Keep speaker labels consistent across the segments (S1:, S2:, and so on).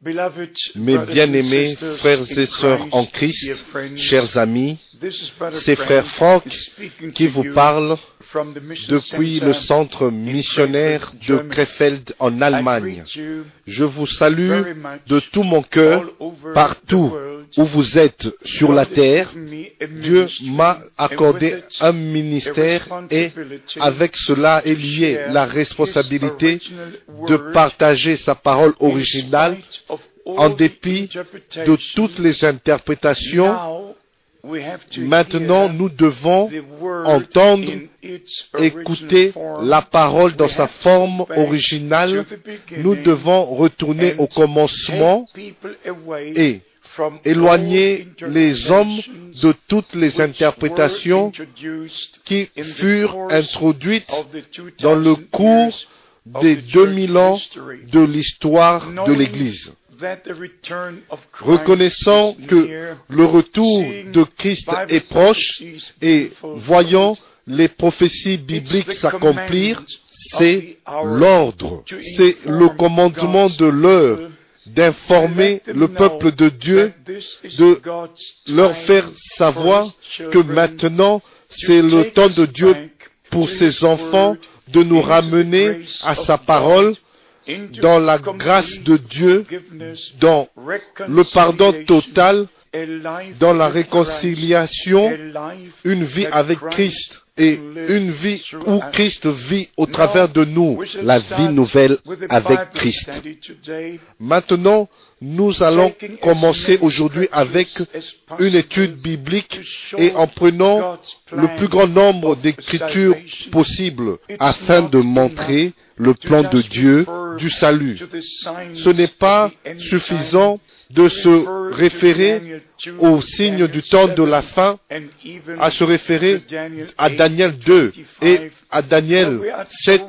S1: Mes bien-aimés frères et sœurs en Christ, chers amis, c'est frère Franck qui vous parle depuis le centre missionnaire de Krefeld en Allemagne. Je vous salue de tout mon cœur partout où vous êtes sur la terre. Dieu m'a accordé un ministère et avec cela est liée la responsabilité de partager sa parole originale en dépit de toutes les interprétations. Maintenant, nous devons entendre, écouter la parole dans sa forme originale. Nous devons retourner au commencement et éloigner les hommes de toutes les interprétations qui furent introduites dans le cours des 2000 ans de l'histoire de l'Église. Reconnaissant que le retour de Christ est proche et voyant les prophéties bibliques s'accomplir, c'est l'ordre, c'est le commandement de l'heure d'informer le peuple de Dieu, de leur faire savoir que maintenant c'est le temps de Dieu pour ses enfants de nous ramener à sa parole, dans la grâce de Dieu, dans le pardon total, dans la réconciliation, une vie avec Christ et une vie où Christ vit au travers de nous, la vie nouvelle avec Christ. Maintenant, nous allons commencer aujourd'hui avec une étude biblique et en prenant le plus grand nombre d'écritures possibles afin de montrer le plan de Dieu du salut. Ce n'est pas suffisant de se référer aux signes du temps de la fin, à se référer à Daniel 2 et à Daniel 7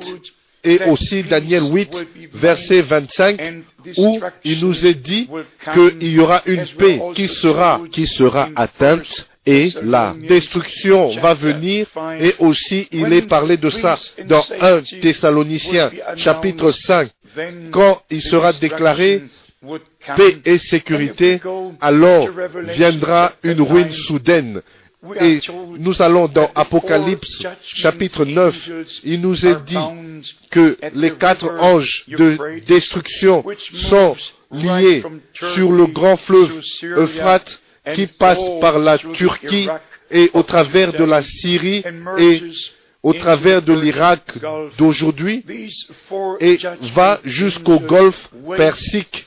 S1: et aussi Daniel 8, verset 25, où il nous est dit qu'il y aura une paix qui sera atteinte et la destruction va venir, et aussi il est parlé de ça dans 1 Thessaloniciens chapitre 5, quand il sera déclaré paix et sécurité, alors viendra une ruine soudaine. Et nous allons dans Apocalypse chapitre 9, il nous est dit que les 4 anges de destruction sont liés sur le grand fleuve Euphrate qui passe par la Turquie et au travers de la Syrie et au travers de l'Irak d'aujourd'hui et va jusqu'au golfe Persique.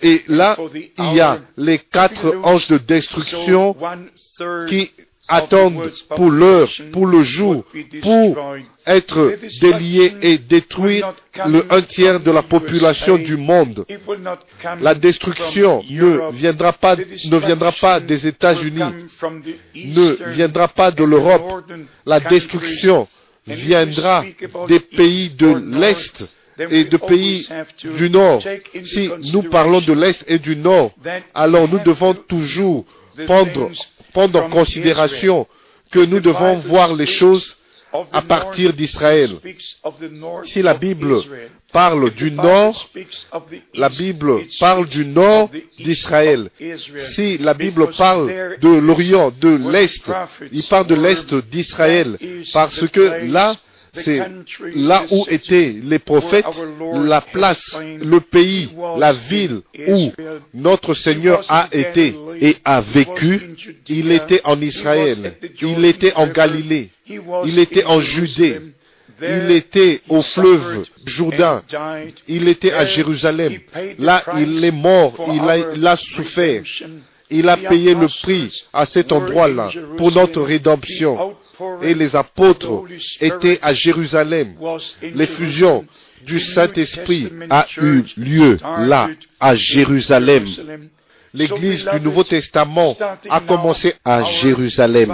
S1: Et là, il y a les 4 anges de destruction qui attendent pour l'heure, pour le jour, pour être déliés et détruire le 1/3 de la population du monde. La destruction ne viendra pas des États-Unis, ne viendra pas de l'Europe. La destruction viendra des pays de l'Est et de pays du Nord. Si nous parlons de l'Est et du Nord, alors nous devons toujours prendre en considération que nous devons voir les choses à partir d'Israël. Si la Bible parle du Nord, la Bible parle du Nord d'Israël. Si la Bible parle de l'Orient, de l'Est, il parle de l'Est d'Israël, parce que là, c'est là où étaient les prophètes, la place, le pays, la ville où notre Seigneur a été et a vécu. Il était en Israël, il était en Galilée, il était en Judée, il était au fleuve Jourdain, il était à Jérusalem. Là, il est mort, il a souffert. Il a payé le prix à cet endroit-là pour notre rédemption. Et les apôtres étaient à Jérusalem. L'effusion du Saint-Esprit a eu lieu là, à Jérusalem. L'Église du Nouveau Testament a commencé à Jérusalem.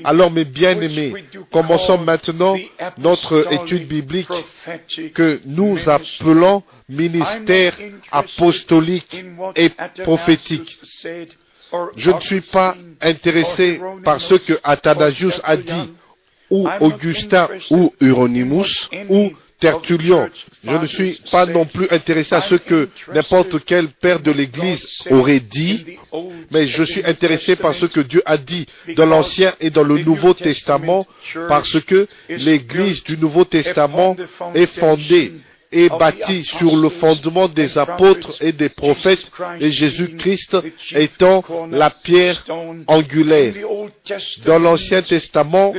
S1: Alors, mes bien-aimés, commençons maintenant notre étude biblique que nous appelons ministère apostolique et prophétique. Je ne suis pas intéressé par ce que Athanasius a dit, ou Augustin, ou Hieronymus, ou Tertullian. Je ne suis pas non plus intéressé à ce que n'importe quel père de l'Église aurait dit, mais je suis intéressé par ce que Dieu a dit dans l'Ancien et dans le Nouveau Testament, parce que l'Église du Nouveau Testament est fondée et bâtie sur le fondement des apôtres et des prophètes, et Jésus-Christ étant la pierre angulaire. Dans l'Ancien Testament,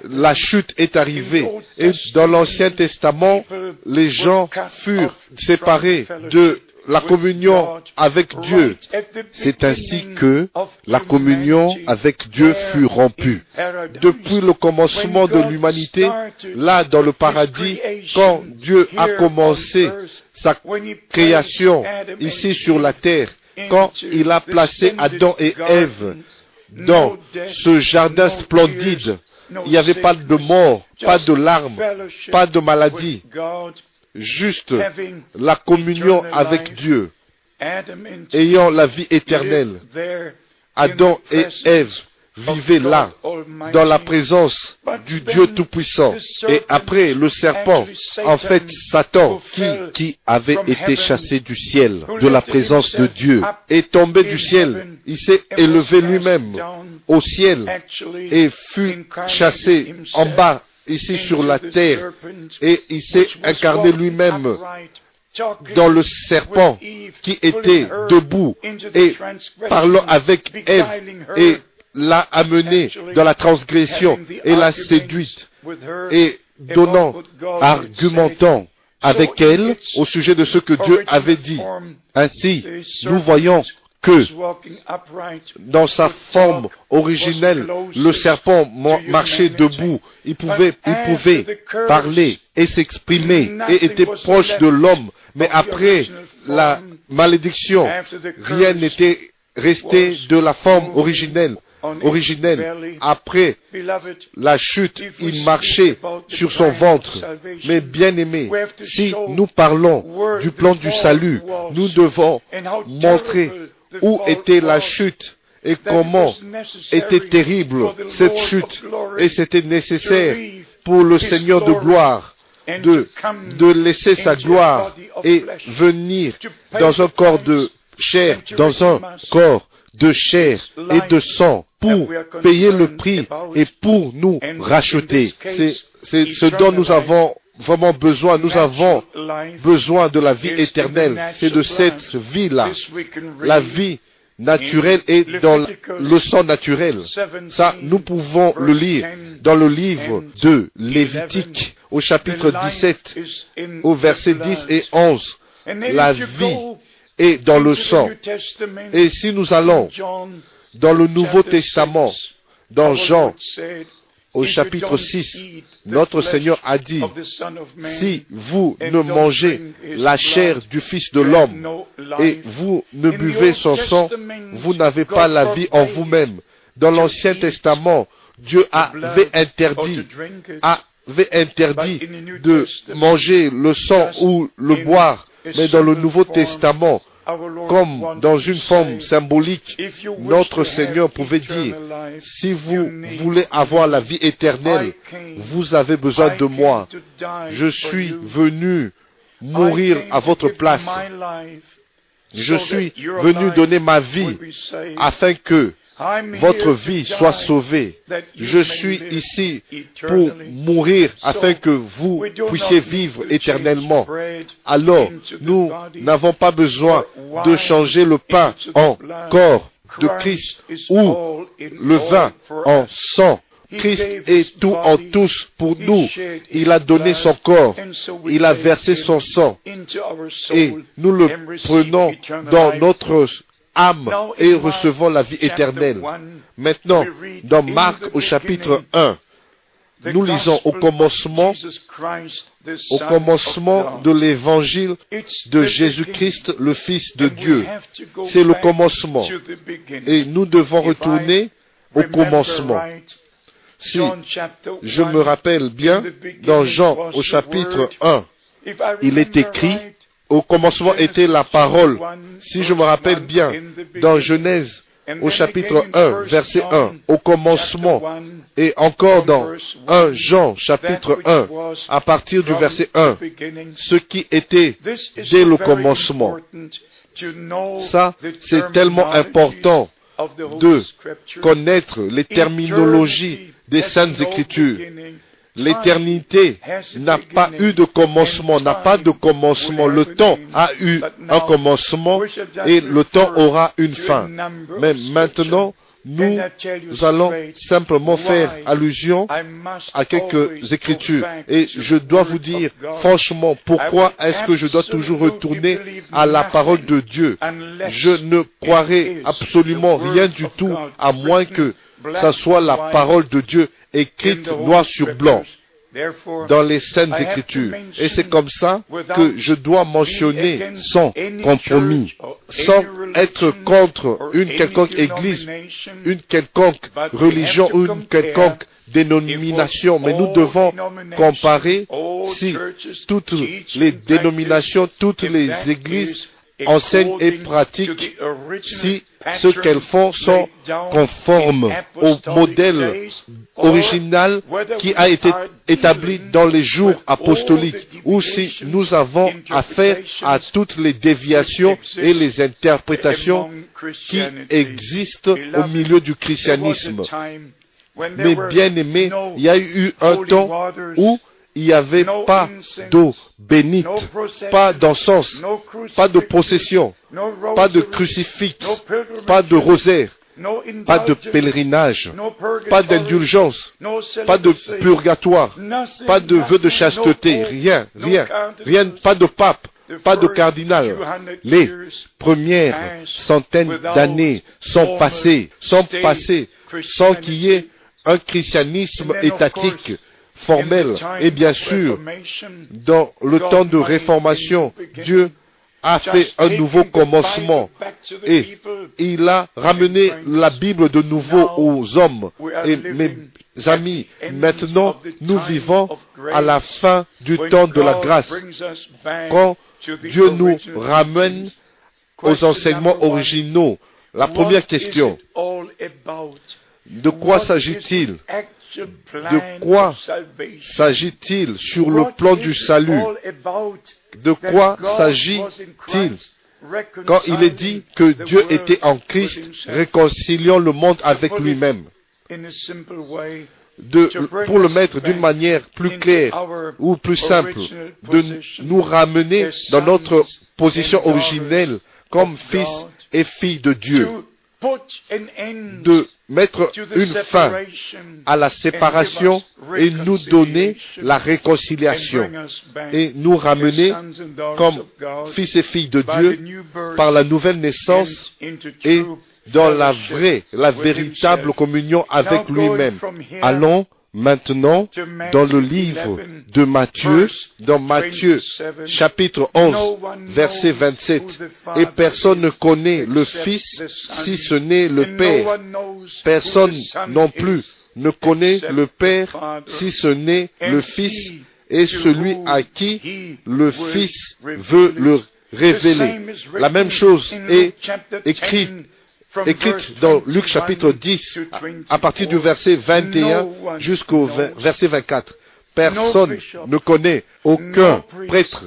S1: la chute est arrivée, et dans l'Ancien Testament, les gens furent séparés de la communion avec Dieu. C'est ainsi que la communion avec Dieu fut rompue. Depuis le commencement de l'humanité, là dans le paradis, quand Dieu a commencé sa création ici sur la terre, quand il a placé Adam et Ève dans ce jardin splendide, il n'y avait pas de mort, pas de larmes, pas de maladie, juste la communion avec Dieu, ayant la vie éternelle. Adam et Ève vivaient là, dans la présence du Dieu Tout-Puissant. Et après, le serpent, en fait, Satan, qui avait été chassé du ciel, de la présence de Dieu, est tombé du ciel. Il s'est élevé lui-même au ciel et fut chassé en bas, ici sur la terre, et il s'est incarné lui-même dans le serpent qui était debout et parlant avec Ève et l'a amené dans la transgression et l'a séduite et argumentant avec elle au sujet de ce que Dieu avait dit. Ainsi, nous voyons que dans sa forme originelle, le serpent marchait debout, il pouvait parler et s'exprimer et était proche de l'homme. Mais après la malédiction, rien n'était resté de la forme originelle. Après la chute, il marchait sur son ventre. Mais bien aimé, si nous parlons du plan du salut, nous devons montrer où était la chute et comment était terrible cette chute. Et c'était nécessaire pour le Seigneur de gloire de laisser sa gloire et venir dans un corps de chair, dans un corps de chair et de sang pour payer le prix et pour nous racheter. C'est ce dont nous avons vraiment besoin. Nous avons besoin de la vie éternelle. C'est de cette vie-là. La vie naturelle est dans le sang naturel. Ça, nous pouvons le lire dans le livre de Lévitique, au chapitre 17, au verset 10 et 11. La vie est dans le sang. Et si nous allons dans le Nouveau Testament, dans Jean, au chapitre 6, notre Seigneur a dit, si vous ne mangez la chair du Fils de l'homme et vous ne buvez son sang, vous n'avez pas la vie en vous-même. Dans l'Ancien Testament, Dieu avait interdit de manger le sang ou le boire, mais dans le Nouveau Testament, comme dans une forme symbolique, notre Seigneur pouvait dire, si vous voulez avoir la vie éternelle, vous avez besoin de moi. Je suis venu mourir à votre place. Je suis venu donner ma vie afin que votre vie soit sauvée. Je suis ici pour mourir afin que vous puissiez vivre éternellement. Alors, nous n'avons pas besoin de changer le pain en corps de Christ ou le vin en sang. Christ est tout en tous pour nous. Il a donné son corps. Il a versé son sang. Et nous le prenons dans notre âme et recevons la vie éternelle. Maintenant, dans Marc au chapitre 1, nous lisons au commencement de l'évangile de Jésus-Christ, le Fils de Dieu. C'est le commencement. Et nous devons retourner au commencement. Si je me rappelle bien, dans Jean au chapitre 1, il est écrit, au commencement était la parole. Si je me rappelle bien, dans Genèse au chapitre 1, verset 1, au commencement, et encore dans 1 Jean, chapitre 1, à partir du verset 1, ce qui était dès le commencement. Ça, c'est tellement important de connaître les terminologies des Saintes Écritures. L'éternité n'a pas eu de commencement, n'a pas de commencement. Le temps a eu un commencement et le temps aura une fin. Mais maintenant, nous allons simplement faire allusion à quelques écritures. Et je dois vous dire, franchement, pourquoi est-ce que je dois toujours retourner à la parole de Dieu? Je ne croirai absolument rien du tout, à moins que ça soit la parole de Dieu écrite noir sur blanc dans les Saintes Écritures. Et c'est comme ça que je dois mentionner sans compromis, sans être contre une quelconque église, une quelconque religion ou une quelconque dénomination. Mais nous devons comparer si toutes les dénominations, toutes les églises enseignent et pratiquent, si ce qu'elles font sont conformes au modèle original qui a été établi dans les jours apostoliques, ou si nous avons affaire à toutes les déviations et les interprétations qui existent au milieu du christianisme. Mais bien aimés, il y a eu un temps où il n'y avait pas d'eau bénite, pas d'encens, pas de procession, pas de crucifix, pas de rosaire, pas de pèlerinage, pas d'indulgence, pas de purgatoire, pas de vœu de chasteté, rien, pas de pape, pas de cardinal. Les premières centaines d'années sont passées sans qu'il y ait un christianisme étatique, formel. Et bien sûr, dans le temps de réformation, Dieu a fait un nouveau commencement et il a ramené la Bible de nouveau aux hommes. Et mes amis, maintenant, nous vivons à la fin du temps de la grâce, quand Dieu nous ramène aux enseignements originaux. La première question: de quoi s'agit-il? De quoi s'agit-il sur le plan du salut? De quoi s'agit-il quand il est dit que Dieu était en Christ, réconciliant le monde avec lui-même? Pour le mettre d'une manière plus claire ou plus simple, de nous ramener dans notre position originelle comme fils et filles de Dieu, de mettre une fin à la séparation et nous donner la réconciliation et nous ramener comme fils et filles de Dieu par la nouvelle naissance et dans la véritable communion avec lui-même. Allons maintenant dans le livre de Matthieu, dans Matthieu chapitre 11, verset 27. Et personne ne connaît le Fils si ce n'est le Père. Personne non plus ne connaît le Père si ce n'est le Fils et celui à qui le Fils veut le révéler. La même chose est écrite dans Luc chapitre 10, à partir du verset 21 jusqu'au verset 24. Personne ne connaît, aucun prêtre,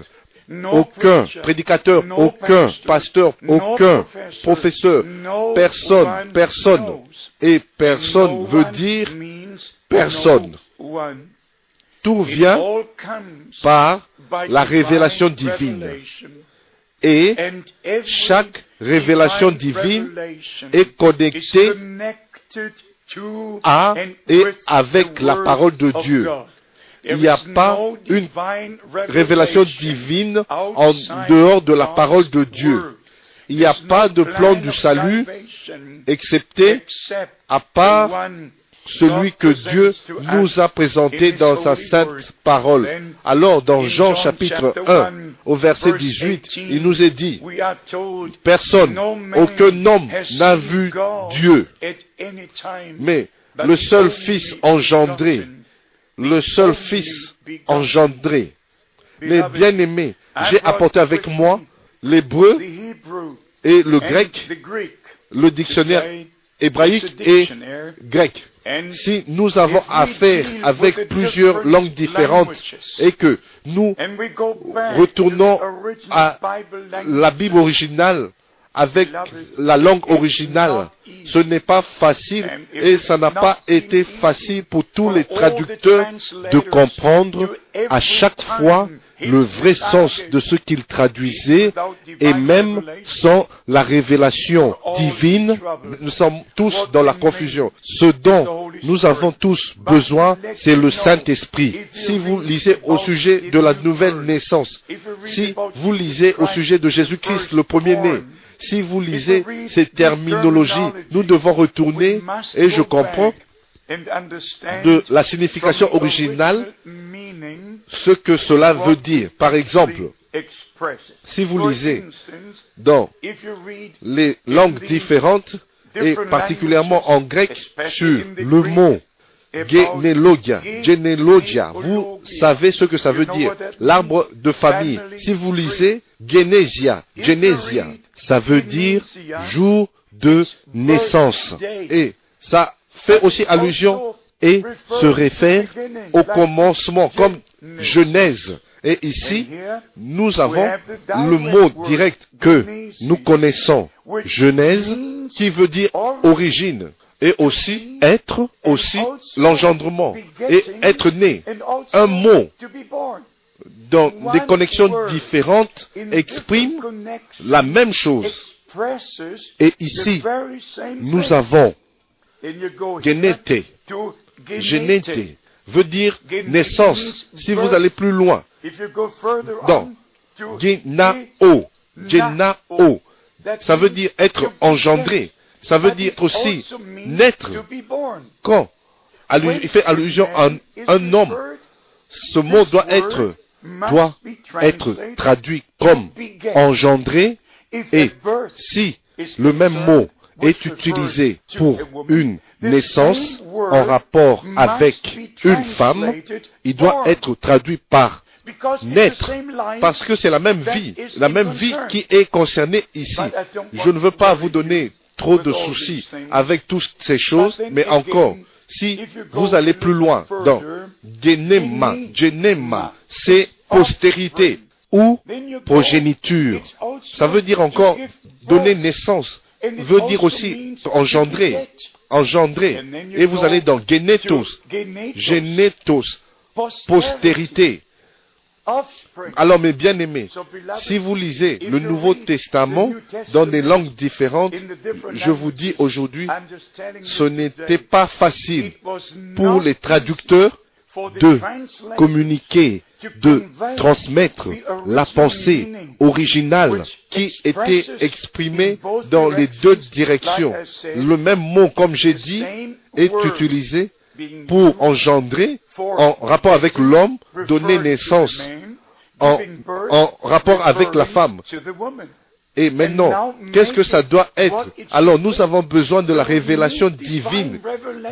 S1: aucun prédicateur, aucun pasteur, aucun professeur, personne. Et personne veut dire personne. Tout vient par la révélation divine. Et chaque révélation divine est connectée à et avec la parole de Dieu. Il n'y a pas une révélation divine en dehors de la parole de Dieu. Il n'y a pas de plan du salut excepté à part celui que Dieu nous a présenté dans sa sainte parole. Alors, dans Jean chapitre 1, au verset 18, il nous est dit, personne, aucun homme n'a vu Dieu, mais le seul Fils engendré, Mais bien aimé, j'ai apporté avec moi l'hébreu et le grec, le dictionnaire hébraïque et grec. Si nous avons affaire avec plusieurs langues différentes et que nous retournons à la Bible originale avec la langue originale, ce n'est pas facile et ça n'a pas été facile pour tous les traducteurs de comprendre à chaque fois le vrai sens de ce qu'ils traduisaient, et même sans la révélation divine, nous sommes tous dans la confusion. Ce dont nous avons tous besoin, c'est le Saint-Esprit. Si vous lisez au sujet de la nouvelle naissance, si vous lisez au sujet de Jésus-Christ, le premier-né, si vous lisez ces terminologies, nous devons retourner, et je comprends de la signification originale ce que cela veut dire. Par exemple, si vous lisez dans les langues différentes, et particulièrement en grec, sur le mot généalogia, vous savez ce que ça veut dire, l'arbre de famille. Si vous lisez Genesia, ça veut dire jour de naissance. Et ça fait aussi allusion et se réfère au commencement, comme Genèse. Et ici, nous avons le mot direct que nous connaissons, Genèse, qui veut dire origine, et aussi être, aussi l'engendrement, et être né. Un mot, dans des connexions différentes, exprime la même chose. Et ici, nous avons Génété. Génété veut dire naissance. Si vous allez plus loin, dans Génao, ça veut dire être engendré. Ça veut dire aussi naître. Quand il fait allusion à un homme, ce mot doit être traduit comme engendré. Et si le même mot est utilisé pour une naissance en rapport avec une femme, il doit être traduit par naître, parce que c'est la même vie qui est concernée ici. Je ne veux pas vous donner trop de soucis avec toutes ces choses, mais encore, si vous allez plus loin dans Genema, c'est postérité ou progéniture. Ça veut dire encore donner naissance, veut dire aussi engendrer. Et vous allez dans Génétos, postérité. Alors, mes bien-aimés, si vous lisez le Nouveau Testament dans des langues différentes, je vous dis aujourd'hui, ce n'était pas facile pour les traducteurs de communiquer, de transmettre la pensée originale qui était exprimée dans les deux directions. Le même mot, comme j'ai dit, est utilisé pour engendrer en rapport avec l'homme, donner naissance en rapport avec la femme. Et maintenant, qu'est-ce que ça doit être? Alors, nous avons besoin de la révélation divine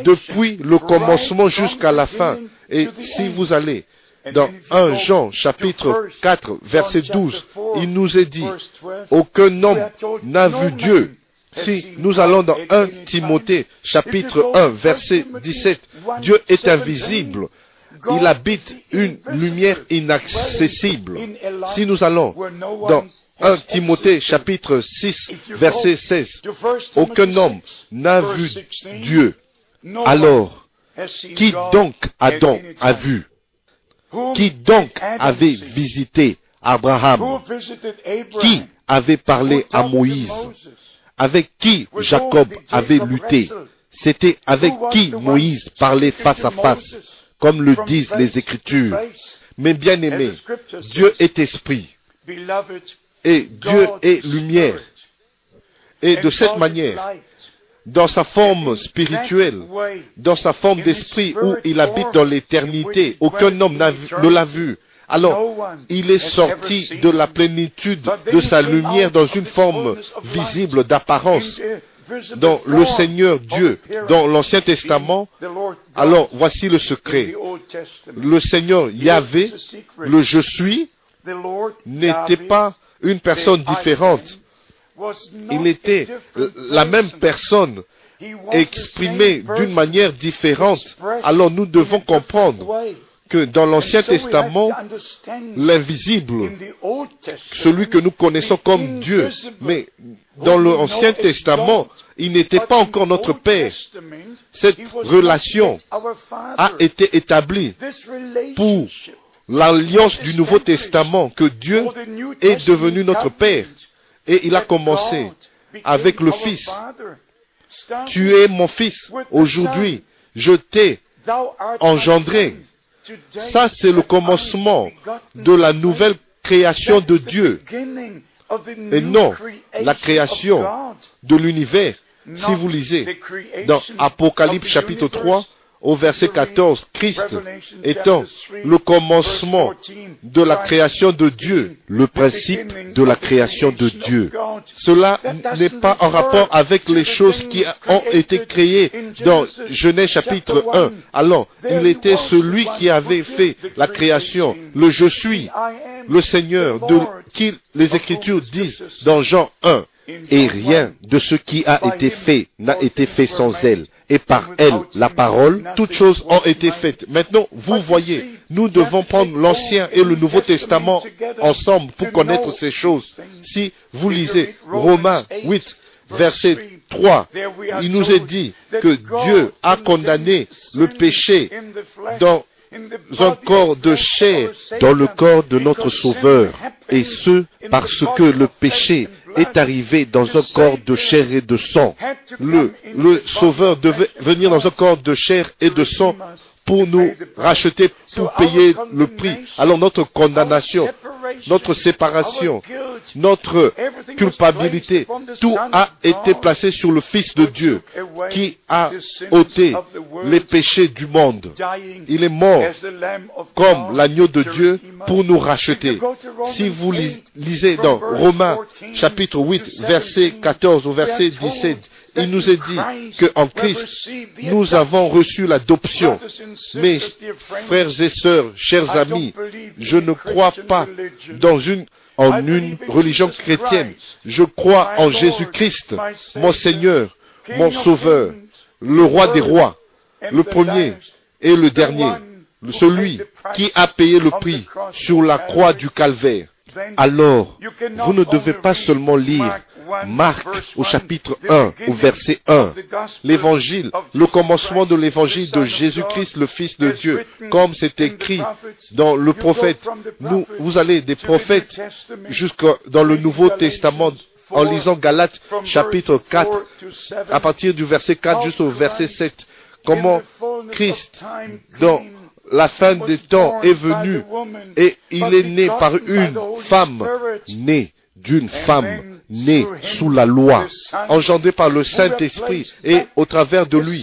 S1: depuis le commencement jusqu'à la fin. Et si vous allez dans 1 Jean, chapitre 4, verset 12, il nous est dit, aucun homme n'a vu Dieu. Si nous allons dans 1 Timothée, chapitre 1, verset 17, Dieu est invisible. Il habite une lumière inaccessible. Si nous allons dans 1 Timothée, chapitre 6, verset 16, aucun homme n'a vu Dieu. Alors, qui donc Adam a vu? Qui donc avait visité Abraham? Qui avait parlé à Moïse? Avec qui Jacob avait lutté? C'était avec qui Moïse parlait face à face, comme le disent les Écritures. Mais bien aimés, Dieu est esprit, et Dieu est lumière. Et de cette manière, dans sa forme spirituelle, dans sa forme d'esprit où il habite dans l'éternité, aucun homme ne l'a vu. Alors, il est sorti de la plénitude de sa lumière dans une forme visible d'apparence, dans le Seigneur Dieu, dans l'Ancien Testament. Alors, voici le secret. Le Seigneur Yahvé, le Je suis, n'était pas une personne différente. il était la même personne exprimée d'une manière différente. Alors nous devons comprendre que dans l'Ancien Testament, l'invisible, celui que nous connaissons comme Dieu, mais dans l'Ancien Testament, il n'était pas encore notre Père. Cette relation a été établie pour l'alliance du Nouveau Testament, que Dieu est devenu notre Père. Et il a commencé avec le Fils. Tu es mon Fils. Aujourd'hui, je t'ai engendré. Ça, c'est le commencement de la nouvelle création de Dieu. Et non la création de l'univers. Si vous lisez dans Apocalypse chapitre 3, au verset 14, Christ étant le commencement de la création de Dieu, le principe de la création de Dieu. Cela n'est pas en rapport avec les choses qui ont été créées dans Genèse chapitre 1. Alors, il était celui qui avait fait la création, le Je suis, le Seigneur, de qui les Écritures disent dans Jean 1. Et rien de ce qui a été fait n'a été fait sans elle. Et par elle, la parole, toutes choses ont été faites. Maintenant, vous voyez, nous devons prendre l'Ancien et le Nouveau Testament ensemble pour connaître ces choses. Si vous lisez Romains 8, verset 3, il nous est dit que Dieu a condamné le péché dans un corps de chair, dans le corps de notre Sauveur. Et ce, parce que le péché est arrivé dans un corps de chair et de sang. Le Sauveur devait venir dans un corps de chair et de sang pour nous racheter, pour payer le prix. Alors notre condamnation, notre séparation, notre culpabilité, tout a été placé sur le Fils de Dieu qui a ôté les péchés du monde. Il est mort comme l'agneau de Dieu pour nous racheter. Si vous lisez dans Romains chapitre 8, verset 14 au verset 17, il nous est dit qu'en Christ, nous avons reçu l'adoption. Mes frères et sœurs, chers amis, je ne crois pas en une religion chrétienne. Je crois en Jésus-Christ, mon Seigneur, mon Sauveur, le Roi des rois, le premier et le dernier, celui qui a payé le prix sur la croix du Calvaire. Alors, vous ne devez pas seulement lire Marc au chapitre 1, au verset 1, l'évangile, le commencement de l'évangile de Jésus-Christ, le Fils de Dieu, comme c'est écrit dans le prophète. Vous allez des prophètes jusqu'à dans le Nouveau Testament, en lisant Galates chapitre 4, à partir du verset 4 jusqu'au verset 7, comment Christ, dans la fin des temps est venue et il est né par une femme, né d'une femme, née sous la loi, engendré par le Saint-Esprit et au travers de lui,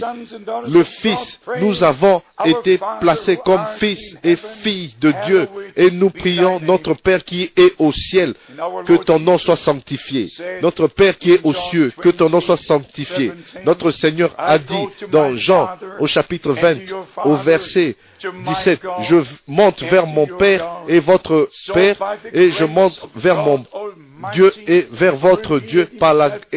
S1: le Fils, nous avons été placés comme fils et filles de Dieu et nous prions notre Père qui est au ciel, que ton nom soit sanctifié. Notre Père qui est aux cieux, que ton nom soit sanctifié. Notre Seigneur a dit dans Jean au chapitre 20, au verset 17, je monte vers mon Père et votre Père, et je monte vers mon Dieu et vers votre Dieu,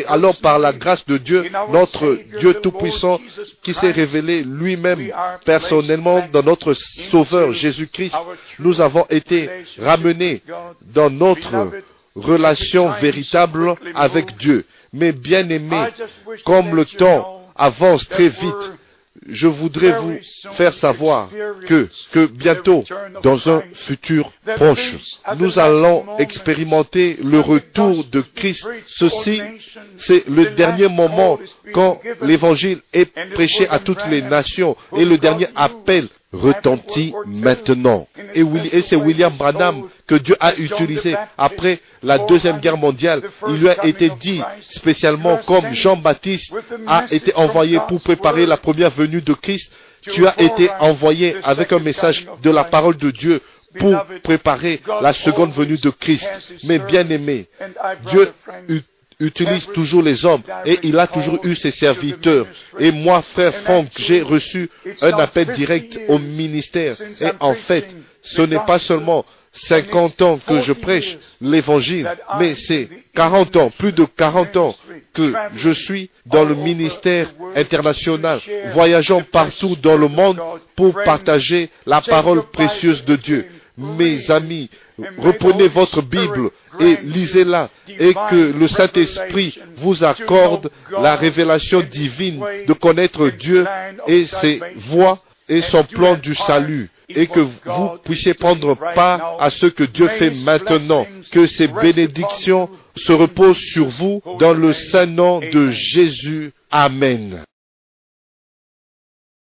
S1: alors par la grâce de Dieu, notre Dieu Tout-Puissant, qui s'est révélé lui-même personnellement dans notre Sauveur Jésus-Christ, nous avons été ramenés dans notre relation véritable avec Dieu. Mais bien aimés, comme le temps avance très vite, je voudrais vous faire savoir que bientôt, dans un futur proche, nous allons expérimenter le retour de Christ. Ceci, c'est le dernier moment quand l'évangile est prêché à toutes les nations et le dernier appel retentit maintenant. Et c'est William Branham que Dieu a utilisé après la Deuxième Guerre mondiale. Il lui a été dit spécialement comme Jean-Baptiste a été envoyé pour préparer la première venue de Christ. Tu as été envoyé avec un message de la parole de Dieu pour préparer la seconde venue de Christ. Mais bien aimé, Dieu utilise toujours les hommes et il a toujours eu ses serviteurs. Et moi, frère Franck, j'ai reçu un appel direct au ministère. Et en fait, ce n'est pas seulement 50 ans que je prêche l'Évangile, mais c'est 40 ans, plus de 40 ans que je suis dans le ministère international, voyageant partout dans le monde pour partager la parole précieuse de Dieu. Mes amis, reprenez votre Bible et lisez-la, et que le Saint-Esprit vous accorde la révélation divine de connaître Dieu et ses voies et son plan du salut, et que vous puissiez prendre part à ce que Dieu fait maintenant, que ces bénédictions se reposent sur vous dans le saint nom de Jésus. Amen.